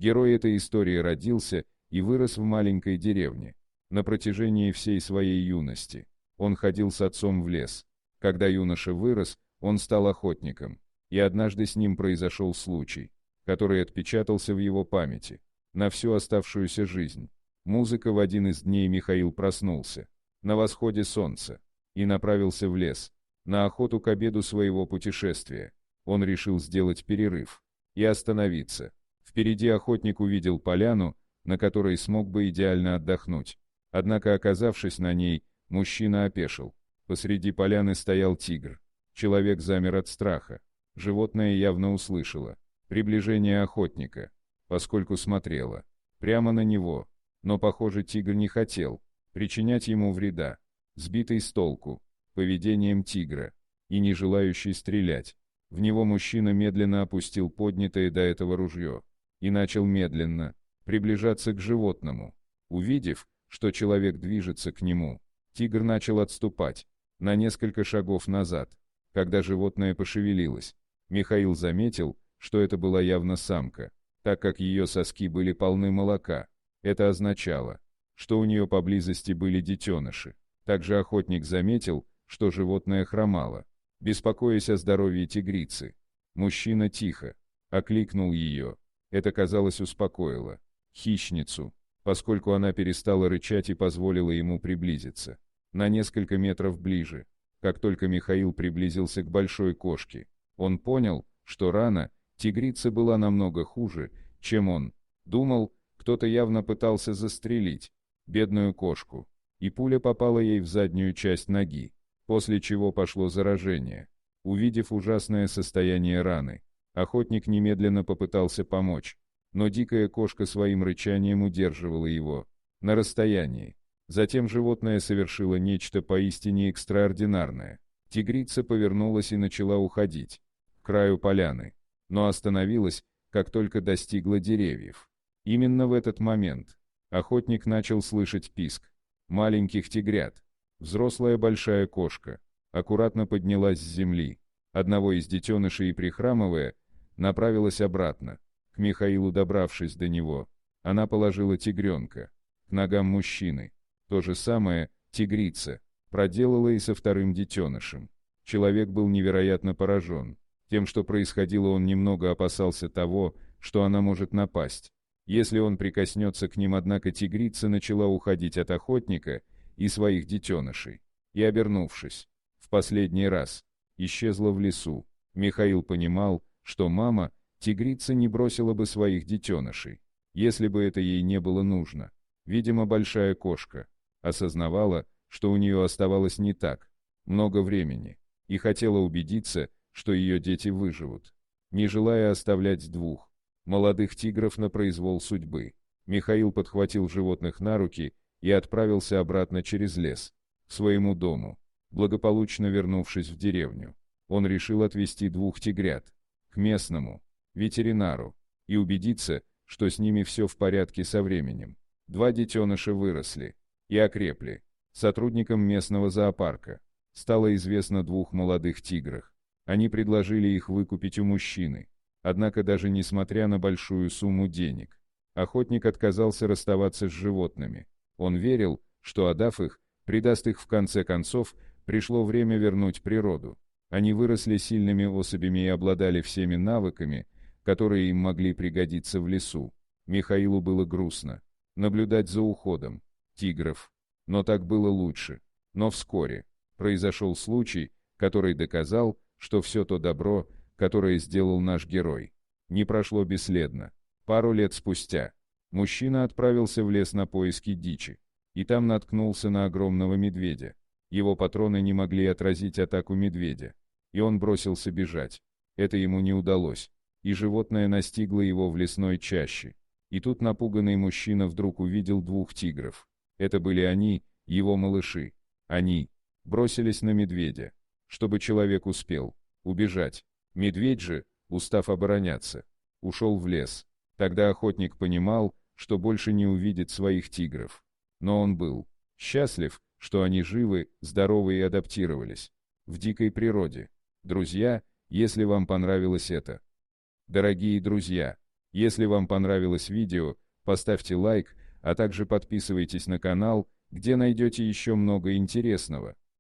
Герой этой истории родился и вырос в маленькой деревне. На протяжении всей своей юности он ходил с отцом в лес. Когда юноша вырос, он стал охотником, и однажды с ним произошел случай, который отпечатался в его памяти на всю оставшуюся жизнь. Музыка в один из дней Михаил проснулся на восходе солнца и направился в лес, на охоту к обеду своего путешествия. Он решил сделать перерыв и остановиться. Впереди охотник увидел поляну, на которой смог бы идеально отдохнуть. Однако, оказавшись на ней, мужчина опешил. Посреди поляны стоял тигр. Человек замер от страха. Животное явно услышало приближение охотника, поскольку смотрело прямо на него. Но, похоже, тигр не хотел причинять ему вреда. Сбитый с толку поведением тигра и не желающий стрелять, в него мужчина медленно опустил поднятое до этого ружье и начал медленно приближаться к животному. Увидев, что человек движется к нему, тигр начал отступать на несколько шагов назад. Когда животное пошевелилось, Михаил заметил, что это была явно самка, так как ее соски были полны молока. Это означало, что у нее поблизости были детеныши. Также охотник заметил, что животное хромало, беспокоясь о здоровье тигрицы. Мужчина тихо окликнул ее. Это, казалось, успокоило хищницу, поскольку она перестала рычать и позволила ему приблизиться на несколько метров ближе. Как только Михаил приблизился к большой кошке, он понял, что рана тигрицы была намного хуже, чем он думал. Кто-то явно пытался застрелить бедную кошку, и пуля попала ей в заднюю часть ноги, после чего пошло заражение. Увидев ужасное состояние раны, охотник немедленно попытался помочь, но дикая кошка своим рычанием удерживала его на расстоянии. Затем животное совершило нечто поистине экстраординарное. Тигрица повернулась и начала уходить к краю поляны, но остановилась, как только достигла деревьев. Именно в этот момент охотник начал слышать писк маленьких тигрят. Взрослая большая кошка аккуратно поднялась с земли одного из детенышей и, прихрамывая, направилась обратно к Михаилу. Добравшись до него, она положила тигренка к ногам мужчины. То же самое тигрица проделала и со вторым детенышем. Человек был невероятно поражен тем, что происходило. Он немного опасался того, что она может напасть, если он прикоснется к ним. Однако тигрица начала уходить от охотника и своих детенышей, и, обернувшись в последний раз, исчезла в лесу. Михаил понимал, что мама тигрица не бросила бы своих детенышей, если бы это ей не было нужно. Видимо, большая кошка осознавала, что у нее оставалось не так много времени, и хотела убедиться, что ее дети выживут. Не желая оставлять двух молодых тигров на произвол судьбы, Михаил подхватил животных на руки и отправился обратно через лес к своему дому. Благополучно вернувшись в деревню, он решил отвезти двух тигрят к местному ветеринару и убедиться, что с ними все в порядке. Со временем два детеныша выросли и окрепли. Сотрудникам местного зоопарка стало известно о двух молодых тиграх. Они предложили их выкупить у мужчины. Однако, даже несмотря на большую сумму денег, охотник отказался расставаться с животными. Он верил, что, отдав их, предаст их. В конце концов, пришло время вернуть природу. Они выросли сильными особями и обладали всеми навыками, которые им могли пригодиться в лесу. Михаилу было грустно наблюдать за уходом тигров, но так было лучше. Но вскоре произошел случай, который доказал, что все то добро, которое сделал наш герой, не прошло бесследно. Пару лет спустя мужчина отправился в лес на поиски дичи, и там наткнулся на огромного медведя. Его патроны не могли отразить атаку медведя, и он бросился бежать. Это ему не удалось, и животное настигло его в лесной чаще. И тут напуганный мужчина вдруг увидел двух тигров. Это были они, его малыши. Они бросились на медведя, чтобы человек успел убежать. Медведь же, устав обороняться, ушел в лес. Тогда охотник понимал, что больше не увидит своих тигров. Но он был счастлив, что они живы, здоровы и адаптировались в дикой природе. Друзья, если вам понравилось это, дорогие друзья, Если вам понравилось видео, поставьте лайк, а также подписывайтесь на канал, где найдете еще много интересного.